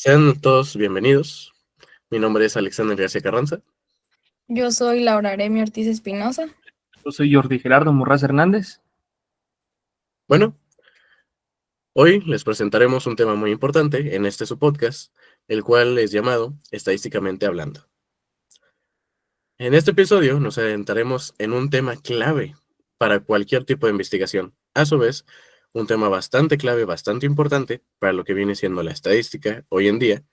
Sean todos bienvenidos. Mi nombre es Alexander García Carranza. Yo soy Laura Aremi Ortiz Espinosa. Yo soy Jordi Gerardo Murraz Hernández. Bueno, hoy les presentaremos un tema muy importante en su podcast, el cual es llamado Estadísticamente Hablando. En este episodio nos adentraremos en un tema clave para cualquier tipo de investigación. A su vez, un tema bastante clave, bastante importante para lo que viene siendo la estadística hoy en día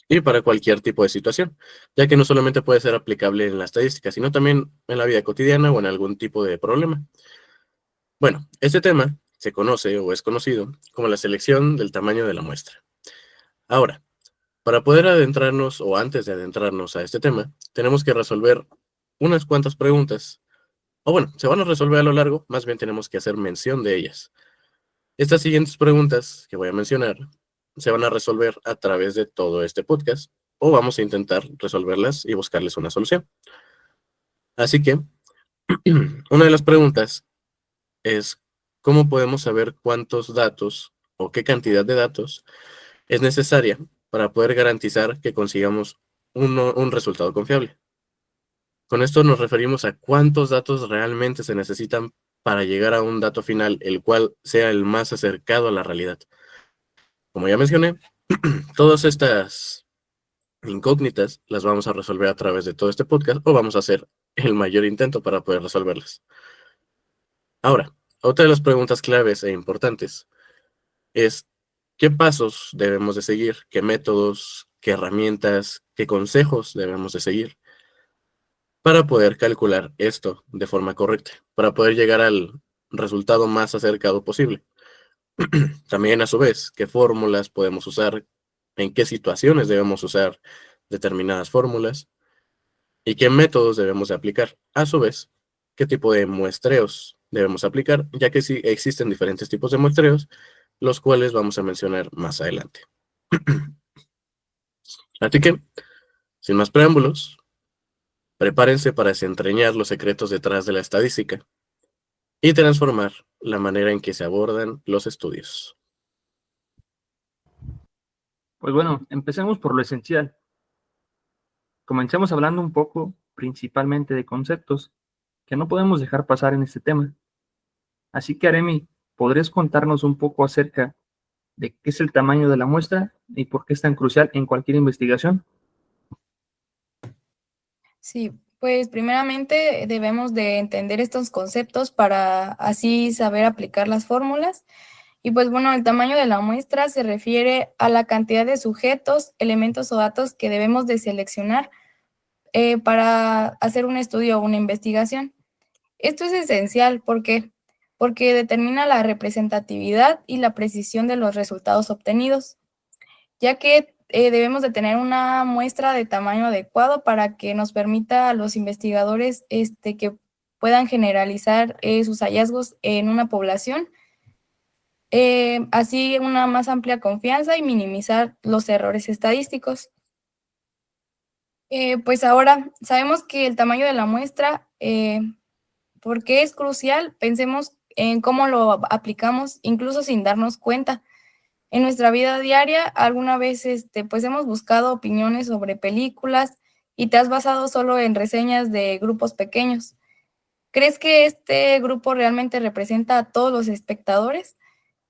y para cualquier tipo de situación, ya que no solamente puede ser aplicable en la estadística, sino también en la vida cotidiana o en algún tipo de problema. Bueno, este tema se conoce o es conocido como la selección del tamaño de la muestra. Ahora, para poder adentrarnos o antes de adentrarnos a este tema, tenemos que resolver unas cuantas preguntas, o bueno, se van a resolver a lo largo, más bien tenemos que hacer mención de ellas. Estas siguientes preguntas que voy a mencionar se van a resolver a través de todo este podcast, o vamos a intentar resolverlas y buscarles una solución. Así que, una de las preguntas es cómo podemos saber cuántos datos o qué cantidad de datos es necesaria para poder garantizar que consigamos un resultado confiable. Con esto nos referimos a cuántos datos realmente se necesitan para llegar a un dato final, el cual sea el más acercado a la realidad. Como ya mencioné, todas estas incógnitas las vamos a resolver a través de todo este podcast o vamos a hacer el mayor intento para poder resolverlas. Ahora, otra de las preguntas claves e importantes es qué pasos debemos de seguir, qué métodos, qué herramientas, qué consejos debemos de seguir para poder calcular esto de forma correcta, para poder llegar al resultado más acercado posible. También, a su vez, qué fórmulas podemos usar, en qué situaciones debemos usar determinadas fórmulas y qué métodos debemos de aplicar. A su vez, qué tipo de muestreos debemos aplicar, ya que sí existen diferentes tipos de muestreos, los cuales vamos a mencionar más adelante. Así que, sin más preámbulos, prepárense para desentrañar los secretos detrás de la estadística y transformar la manera en que se abordan los estudios. Pues bueno, empecemos por lo esencial. Comencemos hablando un poco principalmente de conceptos que no podemos dejar pasar en este tema. Así que, Aremi, ¿podrías contarnos un poco acerca de qué es el tamaño de la muestra y por qué es tan crucial en cualquier investigación? Sí, pues primeramente debemos de entender estos conceptos para así saber aplicar las fórmulas. Y pues bueno, el tamaño de la muestra se refiere a la cantidad de sujetos, elementos o datos que debemos de seleccionar para hacer un estudio o una investigación. Esto es esencial, ¿por qué? Porque determina la representatividad y la precisión de los resultados obtenidos, ya que debemos de tener una muestra de tamaño adecuado para que nos permita a los investigadores que puedan generalizar sus hallazgos en una población, así una más amplia confianza y minimizar los errores estadísticos. Pues ahora sabemos que el tamaño de la muestra, ¿por qué es crucial? Pensemos en cómo lo aplicamos incluso sin darnos cuenta. En nuestra vida diaria, alguna vez, pues hemos buscado opiniones sobre películas y te has basado solo en reseñas de grupos pequeños. ¿Crees que este grupo realmente representa a todos los espectadores?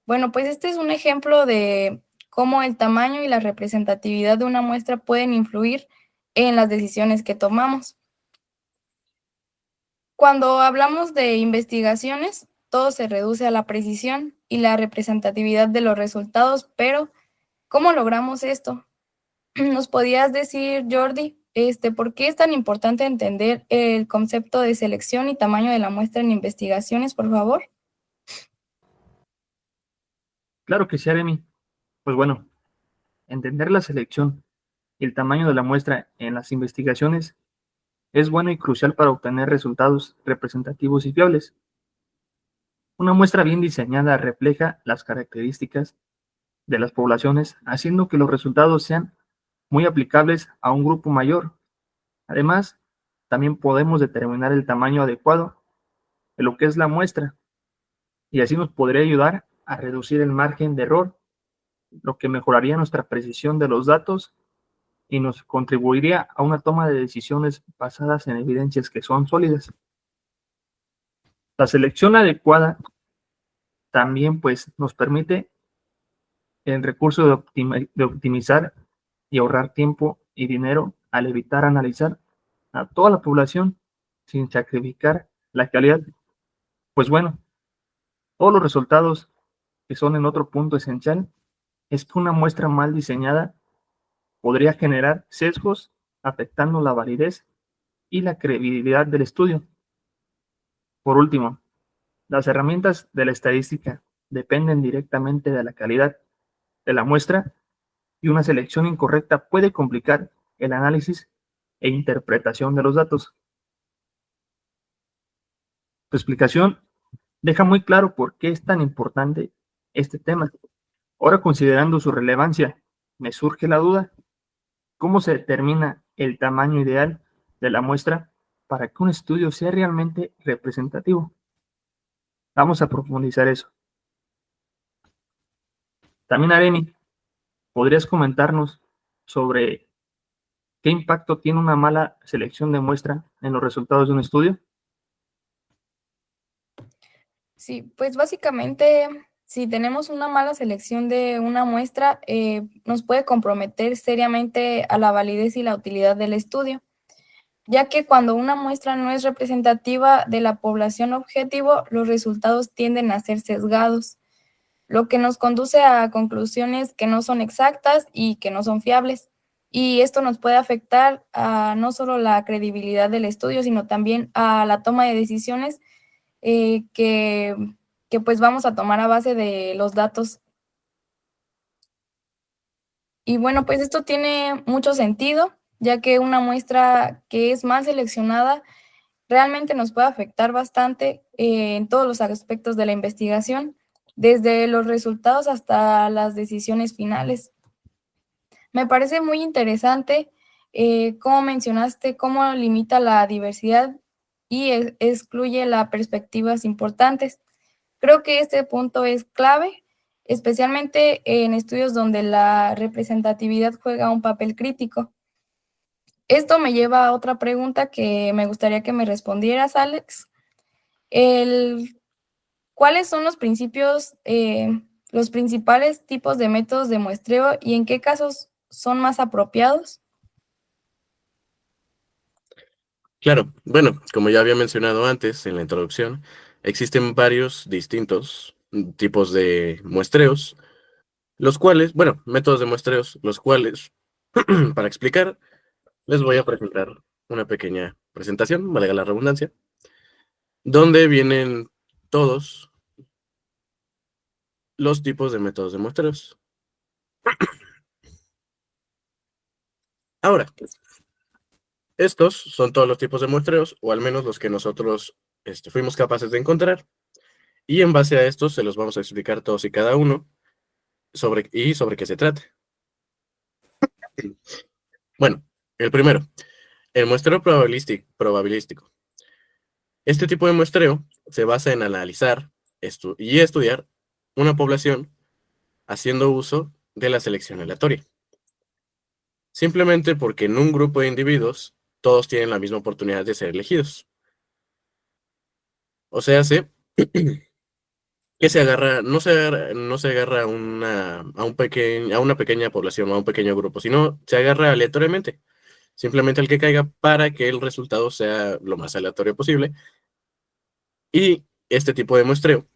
Bueno, pues este es un ejemplo de cómo el tamaño y la representatividad de una muestra pueden influir en las decisiones que tomamos. Cuando hablamos de investigaciones, todo se reduce a la precisión y la representatividad de los resultados, pero ¿cómo logramos esto? ¿Nos podías decir, Jordi, por qué es tan importante entender el concepto de selección y tamaño de la muestra en investigaciones, por favor? Claro que sí, Aremi. Pues bueno, entender la selección y el tamaño de la muestra en las investigaciones es bueno y crucial para obtener resultados representativos y fiables. Una muestra bien diseñada refleja las características de las poblaciones, haciendo que los resultados sean muy aplicables a un grupo mayor. Además, también podemos determinar el tamaño adecuado de lo que es la muestra y así nos podría ayudar a reducir el margen de error lo que mejoraría nuestra precisión de los datos y nos contribuiría a una toma de decisiones basadas en evidencias que son sólidas. La selección adecuada también pues nos permite el recurso de optimizar y ahorrar tiempo y dinero al evitar analizar a toda la población sin sacrificar la calidad. Pues bueno, todos los resultados que son en otro punto esencial es que una muestra mal diseñada podría generar sesgos afectando la validez y la credibilidad del estudio. Por último, las herramientas de la estadística dependen directamente de la calidad de la muestra y una selección incorrecta puede complicar el análisis e interpretación de los datos. Tu explicación deja muy claro por qué es tan importante este tema. Ahora, considerando su relevancia, me surge la duda, ¿cómo se determina el tamaño ideal de la muestra para que un estudio sea realmente representativo? Vamos a profundizar eso. También, Aremi, ¿podrías comentarnos sobre qué impacto tiene una mala selección de muestra en los resultados de un estudio? Sí, pues básicamente, si tenemos una mala selección de una muestra, nos puede comprometer seriamente a la validez y la utilidad del estudio, ya que cuando una muestra no es representativa de la población objetivo, los resultados tienden a ser sesgados, lo que nos conduce a conclusiones que no son exactas y que no son fiables. Y esto nos puede afectar a no solo la credibilidad del estudio, sino también a la toma de decisiones eh, que, que pues vamos a tomar a base de los datos. Y bueno, pues esto tiene mucho sentido, ya que una muestra que es mal seleccionada realmente nos puede afectar bastante en todos los aspectos de la investigación, desde los resultados hasta las decisiones finales. Me parece muy interesante cómo mencionaste cómo limita la diversidad y excluye las perspectivas importantes. Creo que este punto es clave, especialmente en estudios donde la representatividad juega un papel crítico. Esto me lleva a otra pregunta que me gustaría que me respondieras, Alex. El, ¿Cuáles son los principales tipos de métodos de muestreo y en qué casos son más apropiados? Claro, bueno, como ya había mencionado antes en la introducción, existen varios distintos tipos de muestreos, los cuales, bueno, métodos de muestreos, los cuales, para explicar, les voy a presentar una pequeña presentación, valga la redundancia, donde vienen todos los tipos de métodos de muestreos. Ahora, estos son todos los tipos de muestreos, o al menos los que nosotros fuimos capaces de encontrar, y en base a estos se los vamos a explicar todos y cada uno sobre qué se trata. Bueno, el primero, el muestreo probabilístico. Este tipo de muestreo se basa en analizar y estudiar una población haciendo uso de la selección aleatoria. Simplemente porque en un grupo de individuos todos tienen la misma oportunidad de ser elegidos. O sea, que no se agarra a una pequeña población o a un pequeño grupo, sino se agarra aleatoriamente, simplemente al que caiga para que el resultado sea lo más aleatorio posible. Y este tipo de muestreo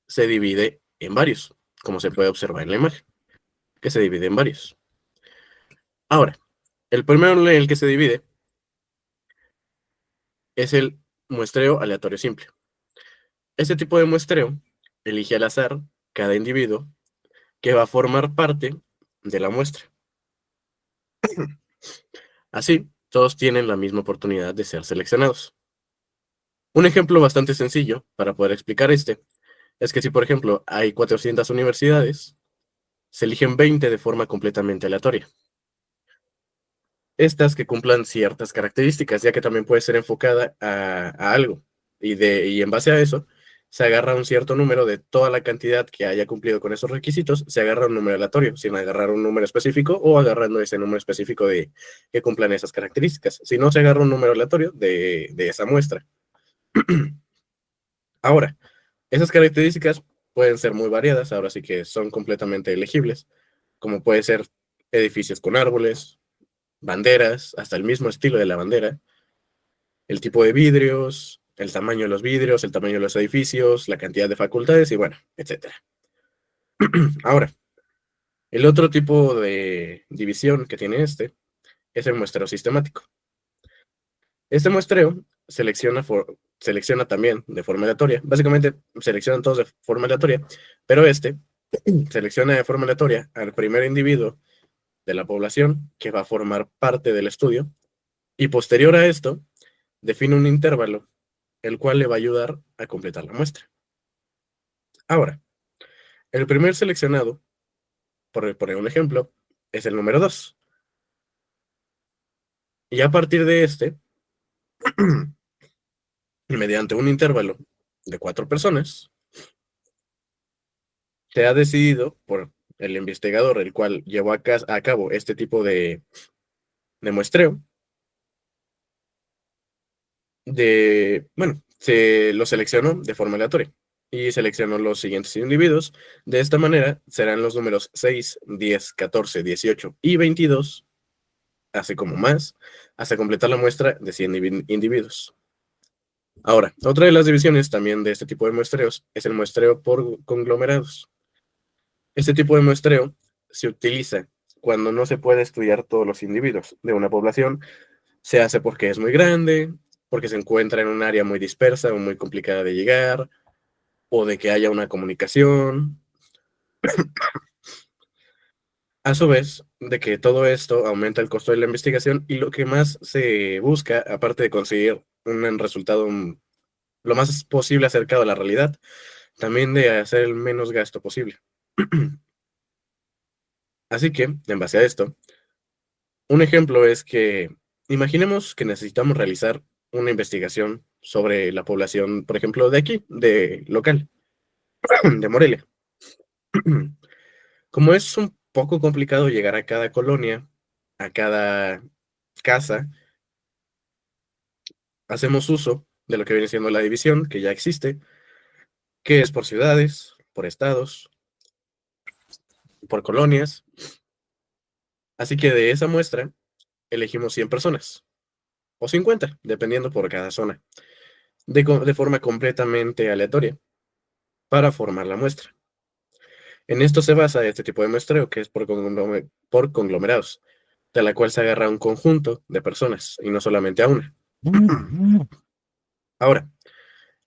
se divide en varios, como se puede observar en la imagen, que se divide en varios. Ahora, el primero en el que se divide es el muestreo aleatorio simple. Este tipo de muestreo elige al azar cada individuo que va a formar parte de la muestra. Así, todos tienen la misma oportunidad de ser seleccionados. Un ejemplo bastante sencillo para poder explicar es que si, por ejemplo, hay 400 universidades, se eligen 20 de forma completamente aleatoria. Estas que cumplan ciertas características, ya que también puede ser enfocada a algo. Y en base a eso, se agarra un cierto número de toda la cantidad que haya cumplido con esos requisitos, se agarra un número aleatorio, sin agarrar un número específico o agarrando ese número específico de que cumplan esas características. Si no, se agarra un número aleatorio de esa muestra. Ahora, esas características pueden ser muy variadas, ahora sí que son completamente elegibles, como puede ser edificios con árboles, banderas, hasta el mismo estilo de la bandera, el tipo de vidrios, el tamaño de los vidrios, el tamaño de los edificios, la cantidad de facultades y bueno, etcétera. Ahora, el otro tipo de división que tiene este es el muestreo sistemático. Este muestreo selecciona también de forma aleatoria. Básicamente seleccionan todos de forma aleatoria, pero este selecciona de forma aleatoria al primer individuo de la población que va a formar parte del estudio y posterior a esto define un intervalo el cual le va a ayudar a completar la muestra. Ahora, el primer seleccionado, por poner un ejemplo, es el número 2. Y a partir de este, mediante un intervalo de 4 personas, se ha decidido por el investigador, el cual llevó a cabo este tipo de muestreo, bueno, se lo seleccionó de forma aleatoria y seleccionó los siguientes individuos. De esta manera serán los números 6, 10, 14, 18 y 22, así como más, hasta completar la muestra de 100 individuos. Ahora, otra de las divisiones también de este tipo de muestreos es el muestreo por conglomerados. Este tipo de muestreo se utiliza cuando no se puede estudiar todos los individuos de una población. Se hace porque es muy grande, porque se encuentra en un área muy dispersa o muy complicada de llegar, o de que haya una comunicación. A su vez, de que todo esto aumenta el costo de la investigación y lo que más se busca, aparte de conseguir un resultado lo más posible acercado a la realidad, también de hacer el menos gasto posible. Así que, en base a esto, un ejemplo es que imaginemos que necesitamos realizar una investigación sobre la población, por ejemplo, de aquí, de local, de Morelia. Como es un poco complicado llegar a cada colonia, a cada casa, hacemos uso de lo que viene siendo la división, que ya existe, que es por ciudades, por estados, por colonias. Así que de esa muestra elegimos 100 personas, o 50, dependiendo por cada zona, de forma completamente aleatoria, para formar la muestra. En esto se basa este tipo de muestreo, que es por conglomerados, de la cual se agarra a un conjunto de personas, y no solamente a una. Ahora,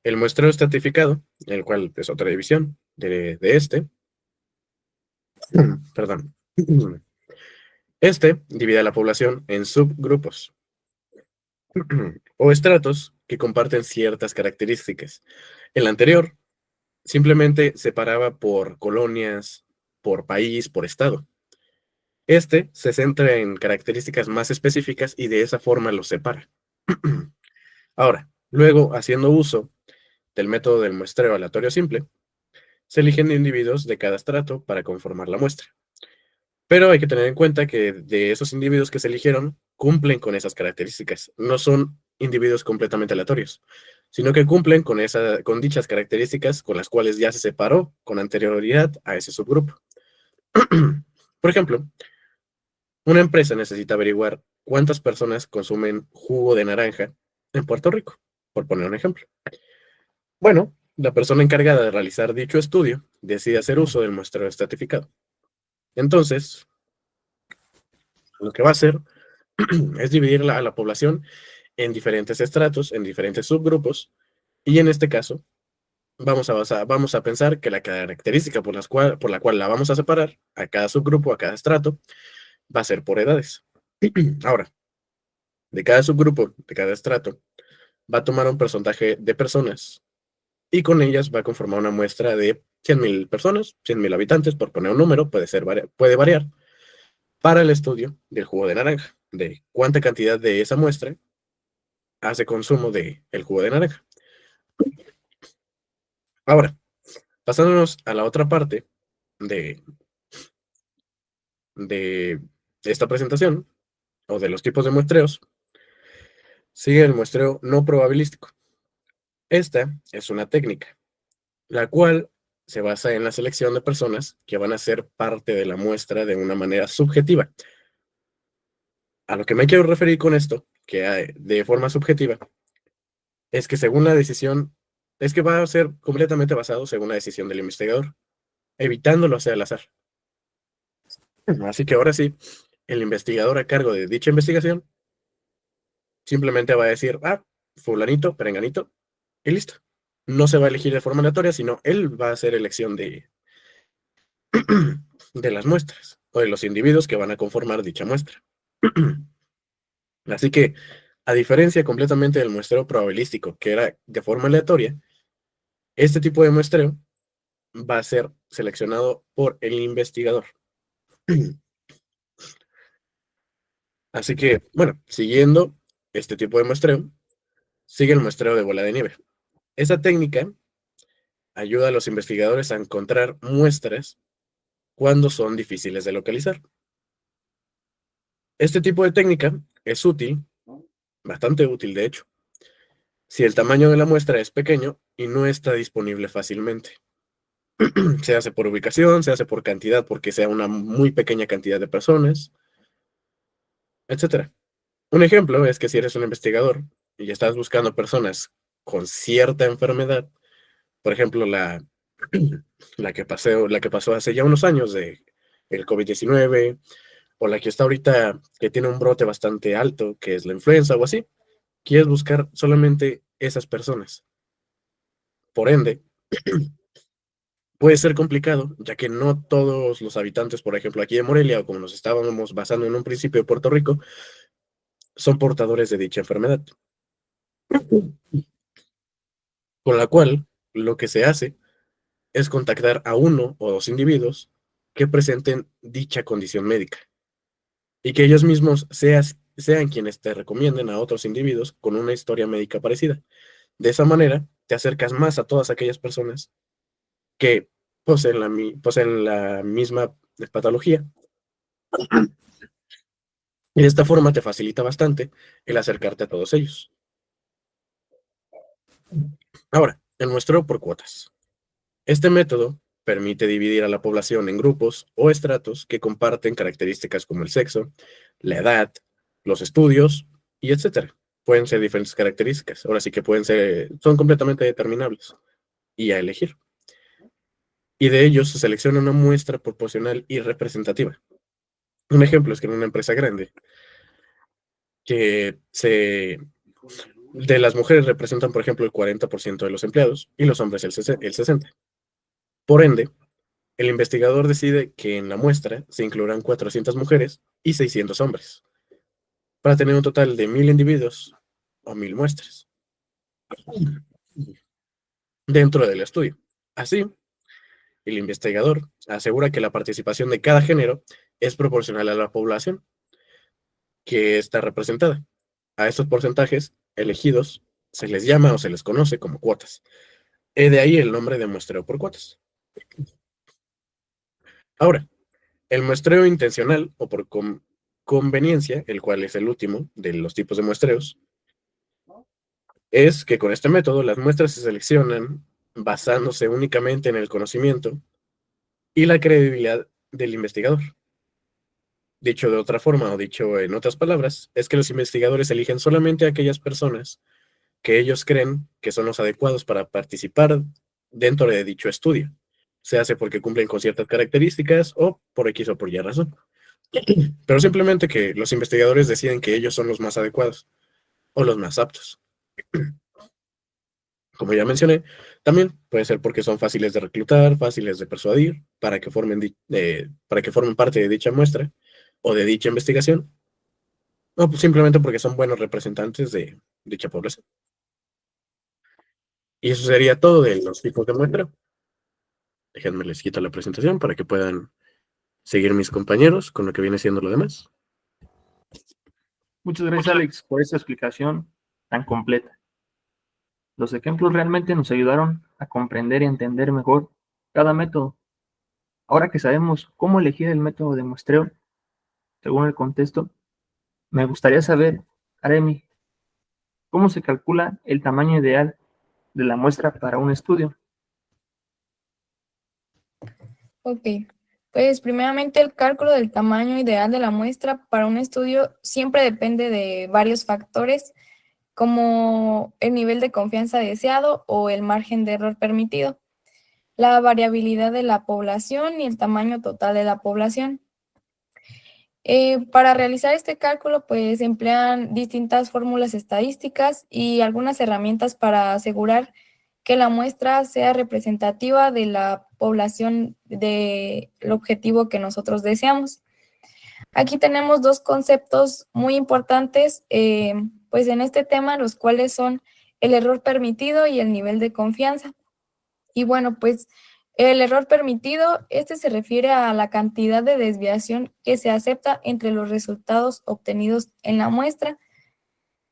el muestreo estratificado, el cual es otra división de este, perdón, este divide a la población en subgrupos o estratos que comparten ciertas características. El anterior simplemente separaba por colonias, por país, por estado. Este se centra en características más específicas y de esa forma los separa. Ahora, luego, haciendo uso del método del muestreo aleatorio simple, se eligen individuos de cada estrato para conformar la muestra. Pero hay que tener en cuenta que de esos individuos que se eligieron, cumplen con esas características. No son individuos completamente aleatorios, sino que cumplen con dichas características con las cuales ya se separó con anterioridad a ese subgrupo. Por ejemplo, una empresa necesita averiguar cuántas personas consumen jugo de naranja en Puerto Rico, por poner un ejemplo. Bueno, la persona encargada de realizar dicho estudio decide hacer uso del muestreo estratificado. Entonces, lo que va a hacer es dividir a la población en diferentes estratos, en diferentes subgrupos, y en este caso vamos a pensar que la característica por la cual la vamos a separar a cada subgrupo, a cada estrato, va a ser por edades. Ahora, de cada subgrupo, de cada estrato, va a tomar un porcentaje de personas y con ellas va a conformar una muestra de 100,000 personas, 100,000 habitantes, por poner un número, puede variar, para el estudio del jugo de naranja, de cuánta cantidad de esa muestra hace consumo del jugo de naranja. Ahora, pasándonos a la otra parte de, de esta presentación, o de los tipos de muestreos, sigue el muestreo no probabilístico. Esta es una técnica, la cual se basa en la selección de personas que van a ser parte de la muestra de una manera subjetiva. A lo que me quiero referir con esto, que de forma subjetiva, es que según la decisión, es que va a ser completamente basado según la decisión del investigador, evitándolo hacia el azar. Así que ahora sí, el investigador a cargo de dicha investigación simplemente va a decir, fulanito, perenganito, y listo. No se va a elegir de forma aleatoria, sino él va a hacer elección de las muestras o de los individuos que van a conformar dicha muestra. Así que, a diferencia completamente del muestreo probabilístico, que era de forma aleatoria, este tipo de muestreo va a ser seleccionado por el investigador. Así que, bueno, siguiendo este tipo de muestreo, sigue el muestreo de bola de nieve. Esa técnica ayuda a los investigadores a encontrar muestras cuando son difíciles de localizar. Este tipo de técnica es útil, bastante útil de hecho, si el tamaño de la muestra es pequeño y no está disponible fácilmente. Se hace por ubicación, se hace por cantidad, porque sea una muy pequeña cantidad de personas, etcétera. Un ejemplo es que si eres un investigador y estás buscando personas con cierta enfermedad, por ejemplo, la que pasó hace ya unos años de el COVID-19, o la que está ahorita, que tiene un brote bastante alto, que es la influenza o así, quieres buscar solamente esas personas. Por ende, puede ser complicado, ya que no todos los habitantes, por ejemplo, aquí de Morelia, o como nos estábamos basando en un principio de Puerto Rico, son portadores de dicha enfermedad. Con la cual, lo que se hace es contactar a uno o dos individuos que presenten dicha condición médica y que ellos mismos sean quienes te recomienden a otros individuos con una historia médica parecida. De esa manera, te acercas más a todas aquellas personas que poseen la misma patología, y de esta forma te facilita bastante el acercarte a todos ellos. Ahora, el muestreo por cuotas. Este método permite dividir a la población en grupos o estratos que comparten características como el sexo, la edad, los estudios y etcétera. Pueden ser diferentes características. Ahora sí que son completamente determinables y a elegir. Y de ellos se selecciona una muestra proporcional y representativa. Un ejemplo es que en una empresa grande, que de las mujeres representan, por ejemplo, el 40% de los empleados y los hombres el 60%. Por ende, el investigador decide que en la muestra se incluirán 400 mujeres y 600 hombres, para tener un total de 1000 individuos o 1000 muestras dentro del estudio. Así, el investigador asegura que la participación de cada género es proporcional a la población que está representada. A estos porcentajes elegidos se les llama o se les conoce como cuotas. De ahí el nombre de muestreo por cuotas. Ahora, el muestreo intencional o por conveniencia, el cual es el último de los tipos de muestreos, es que con este método las muestras se seleccionan basándose únicamente en el conocimiento y la credibilidad del investigador. Dicho de otra forma o dicho en otras palabras, es que los investigadores eligen solamente a aquellas personas que ellos creen que son los adecuados para participar dentro de dicho estudio. Se hace porque cumplen con ciertas características o por X o por Y razón. Pero simplemente que los investigadores deciden que ellos son los más adecuados o los más aptos. Como ya mencioné, también puede ser porque son fáciles de reclutar, fáciles de persuadir para que formen parte de dicha muestra o de dicha investigación, o pues simplemente porque son buenos representantes de dicha población. Y eso sería todo de los tipos de muestra. Déjenme les quito la presentación para que puedan seguir mis compañeros con lo que viene siendo lo demás. Muchas gracias, Alex, por esta explicación tan completa. Los ejemplos realmente nos ayudaron a comprender y entender mejor cada método. Ahora que sabemos cómo elegir el método de muestreo según el contexto, me gustaría saber, Aremi, ¿cómo se calcula el tamaño ideal de la muestra para un estudio? Ok, pues primeramente el cálculo del tamaño ideal de la muestra para un estudio siempre depende de varios factores como el nivel de confianza deseado o el margen de error permitido, la variabilidad de la población y el tamaño total de la población. Para realizar este cálculo, pues se emplean distintas fórmulas estadísticas y algunas herramientas para asegurar que la muestra sea representativa de la población del objetivo que nosotros deseamos. Aquí tenemos dos conceptos muy importantes, pues en este tema, los cuales son el error permitido y el nivel de confianza. Y bueno, pues el error permitido, este se refiere a la cantidad de desviación que se acepta entre los resultados obtenidos en la muestra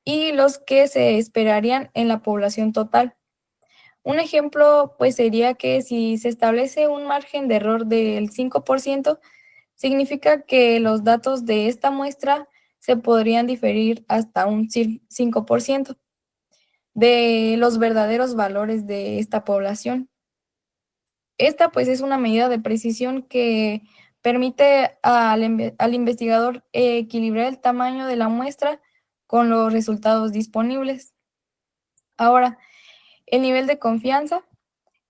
y los que se esperarían en la población total. Un ejemplo, pues sería que si se establece un margen de error del 5%, significa que los datos de esta muestra se podrían diferir hasta un 5% de los verdaderos valores de esta población. Esta pues es una medida de precisión que permite al investigador equilibrar el tamaño de la muestra con los resultados disponibles. Ahora, el nivel de confianza.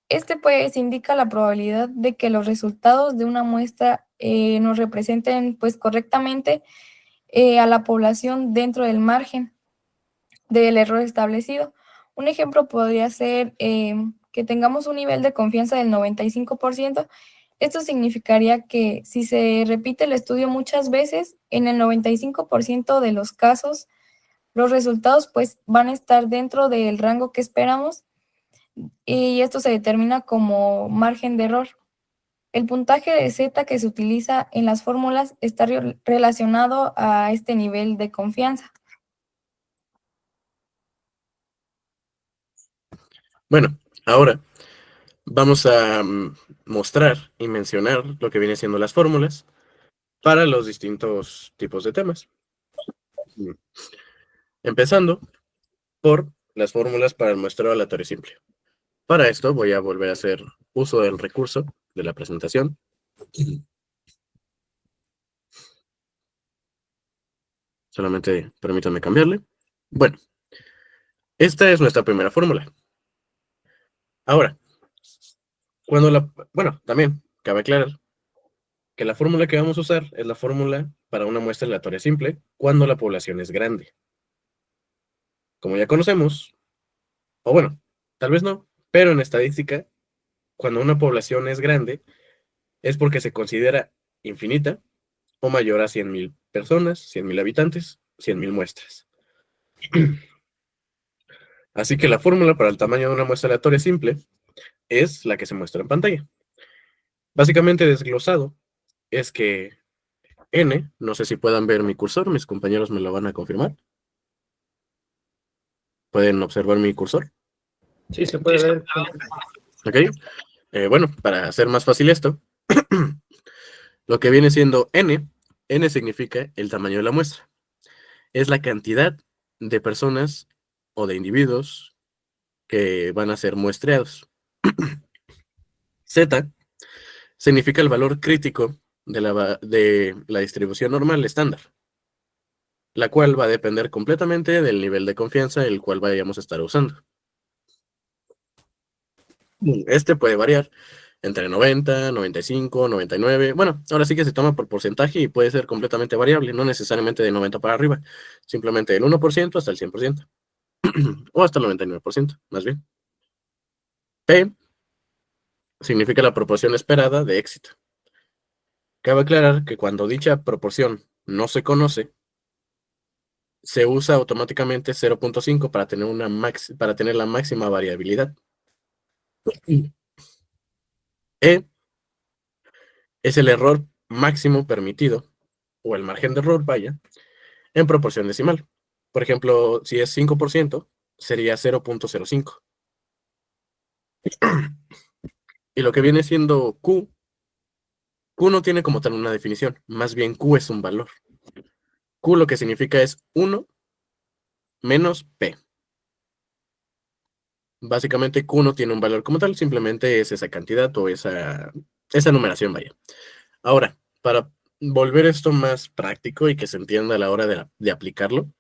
Este pues indica la probabilidad de que los resultados de una muestra nos representen pues correctamente a la población dentro del margen del error establecido. Un ejemplo podría ser que tengamos un nivel de confianza del 95%. Esto significaría que si se repite el estudio muchas veces, en el 95% de los casos, los resultados pues van a estar dentro del rango que esperamos y esto se determina como margen de error. El puntaje de Z que se utiliza en las fórmulas está relacionado a este nivel de confianza. Bueno, ahora vamos a mostrar y mencionar lo que viene siendo las fórmulas para los distintos tipos de temas. Mm. Empezando por las fórmulas para el muestreo aleatorio simple. Para esto voy a volver a hacer uso del recurso de la presentación. Solamente permítanme cambiarle. Bueno, esta es nuestra primera fórmula. Ahora, bueno, también cabe aclarar que la fórmula que vamos a usar es la fórmula para una muestra aleatoria simple cuando la población es grande. Como ya conocemos, o bueno, tal vez no, pero en estadística, cuando una población es grande, es porque se considera infinita o mayor a 100,000 personas, 100,000 habitantes, 100,000 muestras. Así que la fórmula para el tamaño de una muestra aleatoria simple es la que se muestra en pantalla. Básicamente desglosado es que n, no sé si puedan ver mi cursor, mis compañeros me lo van a confirmar. ¿Pueden observar mi cursor? Sí, se puede ver. Ok. Bueno, para hacer más fácil esto, lo que viene siendo n significa el tamaño de la muestra. Es la cantidad de personas o de individuos que van a ser muestreados. Z significa el valor crítico de la distribución normal estándar, la cual va a depender completamente del nivel de confianza el cual vayamos a estar usando. Este puede variar entre 90, 95, 99. Bueno, ahora sí que se toma por porcentaje y puede ser completamente variable, no necesariamente de 90 para arriba, simplemente del 1% hasta el 100%, o hasta el 99%, más bien. P significa la proporción esperada de éxito. Cabe aclarar que cuando dicha proporción no se conoce, se usa automáticamente 0.5 para tener la máxima variabilidad. E es el error máximo permitido, o el margen de error, vaya, en proporción decimal. Por ejemplo, si es 5%, sería 0.05. Y lo que viene siendo Q no tiene como tal una definición, más bien Q es un valor. Q lo que significa es 1 menos P. Básicamente Q no tiene un valor como tal, simplemente es esa cantidad o esa numeración, vaya. Ahora, para volver esto más práctico y que se entienda a la hora de aplicarlo,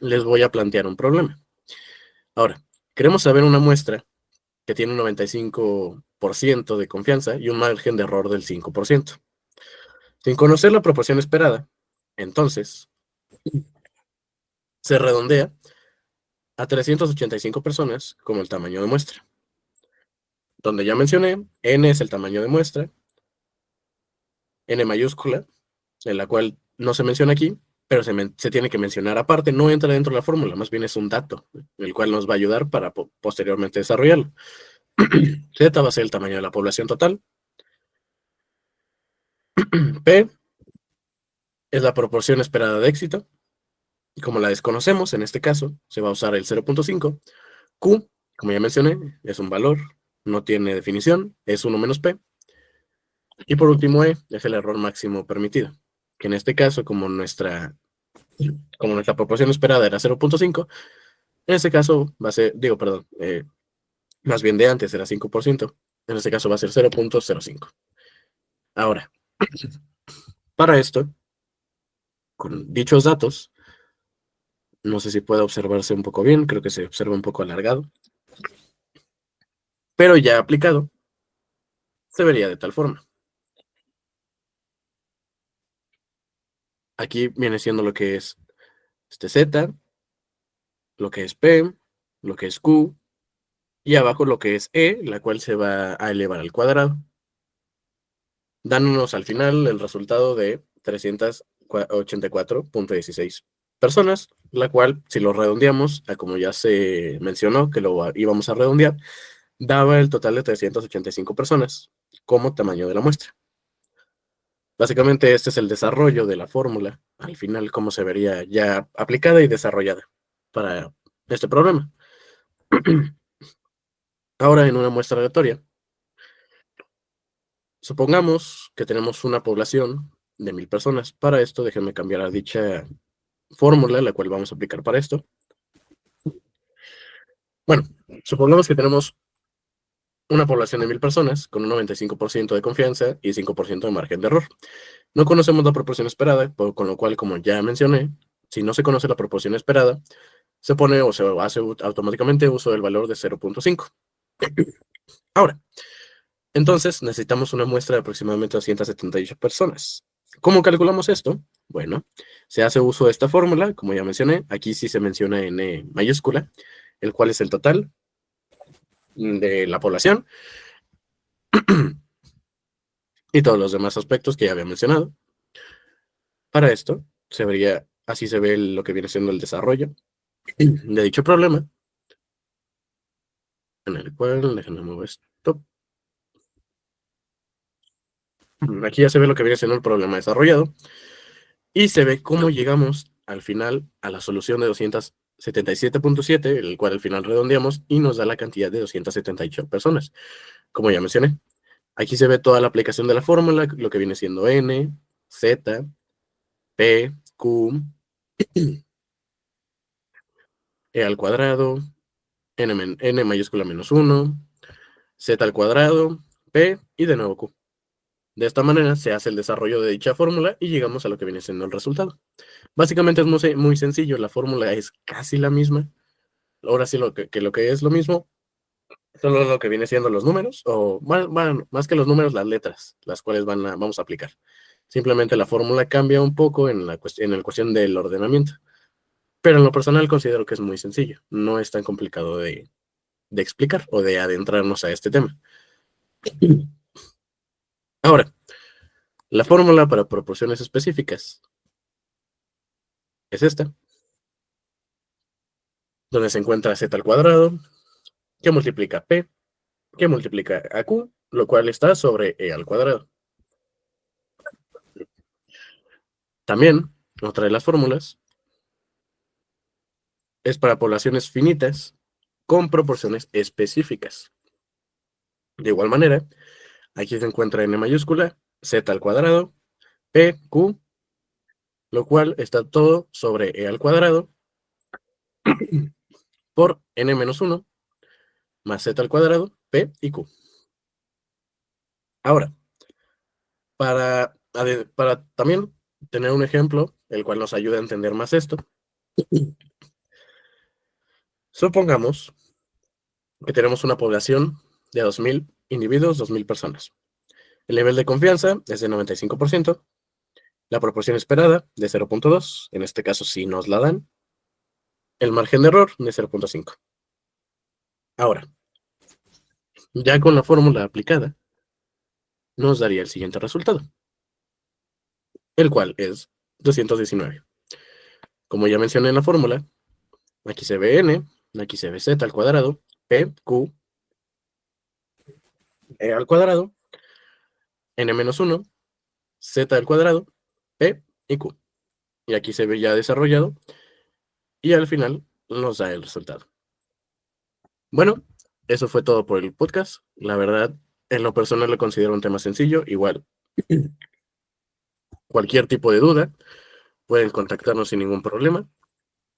les voy a plantear un problema. Ahora, queremos saber una muestra que tiene un 95% de confianza y un margen de error del 5%. Sin conocer la proporción esperada, entonces se redondea a 385 personas como el tamaño de muestra. Donde ya mencioné, n es el tamaño de muestra, n mayúscula, en la cual no se menciona aquí, pero se tiene que mencionar aparte, no entra dentro de la fórmula, más bien es un dato, el cual nos va a ayudar para posteriormente desarrollarlo. Z va a ser el tamaño de la población total. P es la proporción esperada de éxito. Y como la desconocemos, en este caso, se va a usar el 0.5. Q, como ya mencioné, es un valor, no tiene definición, es 1 menos P. Y por último, E es el error máximo permitido, que en este caso, como nuestra proporción esperada era 0.5, en este caso va a ser, más bien de antes era 5%, en este caso va a ser 0.05. Ahora, para esto, con dichos datos, no sé si puede observarse un poco bien, creo que se observa un poco alargado, pero ya aplicado, se vería de tal forma. Aquí viene siendo lo que es Z, lo que es P, lo que es Q, y abajo lo que es E, la cual se va a elevar al cuadrado, dándonos al final el resultado de 384.16 personas, la cual, si lo redondeamos, a como ya se mencionó que lo íbamos a redondear, daba el total de 385 personas como tamaño de la muestra. Básicamente este es el desarrollo de la fórmula, al final cómo se vería ya aplicada y desarrollada para este problema. Ahora en una muestra aleatoria, supongamos que tenemos una población de 1000 personas. Para esto déjenme cambiar a dicha fórmula, la cual vamos a aplicar para esto. Bueno, supongamos que tenemos una población de 1000 personas con un 95% de confianza y 5% de margen de error. No conocemos la proporción esperada, con lo cual, como ya mencioné, si no se conoce la proporción esperada, se pone o se hace automáticamente uso del valor de 0.5. Ahora, entonces necesitamos una muestra de aproximadamente 278 personas. ¿Cómo calculamos esto? Bueno, se hace uso de esta fórmula, como ya mencioné, aquí sí se menciona n mayúscula, el cual es el total de la población y todos los demás aspectos que ya había mencionado. Para esto, así se ve lo que viene siendo el desarrollo de dicho problema, en el cual, déjenme mover esto. Aquí ya se ve lo que viene siendo el problema desarrollado y se ve cómo llegamos al final a la solución de 277.7, el cual al final redondeamos y nos da la cantidad de 278 personas, como ya mencioné. Aquí se ve toda la aplicación de la fórmula, lo que viene siendo n, z, p, q, e al cuadrado, n mayúscula menos 1, z al cuadrado, p y de nuevo q. De esta manera se hace el desarrollo de dicha fórmula y llegamos a lo que viene siendo el resultado. Básicamente es muy sencillo, la fórmula es casi la misma. Ahora sí lo que es lo mismo, solo lo que viene siendo los números, o bueno, más que los números, las letras, las cuales vamos a aplicar. Simplemente la fórmula cambia un poco en la cuestión del ordenamiento. Pero en lo personal considero que es muy sencillo, no es tan complicado de explicar o de adentrarnos a este tema. Ahora, la fórmula para proporciones específicas es esta, donde se encuentra z al cuadrado, que multiplica p, que multiplica a q, lo cual está sobre e al cuadrado. También, otra de las fórmulas es para poblaciones finitas, con proporciones específicas. De igual manera, aquí se encuentra n mayúscula, z al cuadrado, p, q, lo cual está todo sobre e al cuadrado por n menos 1 más z al cuadrado, p y q. Ahora, para también tener un ejemplo, el cual nos ayude a entender más esto, supongamos que tenemos una población de 2.000 individuos, 2.000 personas. El nivel de confianza es de 95%, la proporción esperada de 0.2, en este caso sí nos la dan, el margen de error de 0.5. Ahora, ya con la fórmula aplicada, nos daría el siguiente resultado, el cual es 219. Como ya mencioné en la fórmula, aquí se ve n, aquí se ve z al cuadrado, p, q, e al cuadrado, n menos 1, z al cuadrado, p y q. Y aquí se ve ya desarrollado y al final nos da el resultado. Bueno, eso fue todo por el podcast. La verdad, en lo personal lo considero un tema sencillo. Igual, cualquier tipo de duda, pueden contactarnos sin ningún problema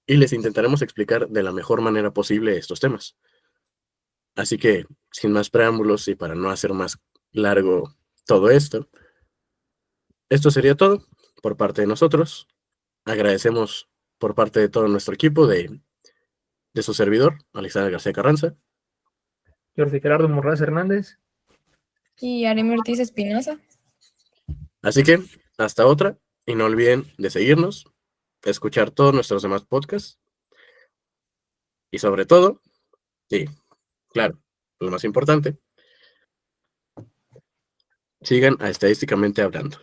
y les intentaremos explicar de la mejor manera posible estos temas. Así que, sin más preámbulos y para no hacer más largo todo esto, esto sería todo por parte de nosotros. Agradecemos por parte de todo nuestro equipo de su servidor, Alexander García Carranza. Jorge Gerardo Morraz Hernández. Y Aremi Ortiz Espinosa. Así que, hasta otra, y no olviden de seguirnos, escuchar todos nuestros demás podcasts, y sobre todo, sí, claro, lo más importante, sigan a Estadísticamente Hablando.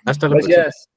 Hasta la próxima. Gracias.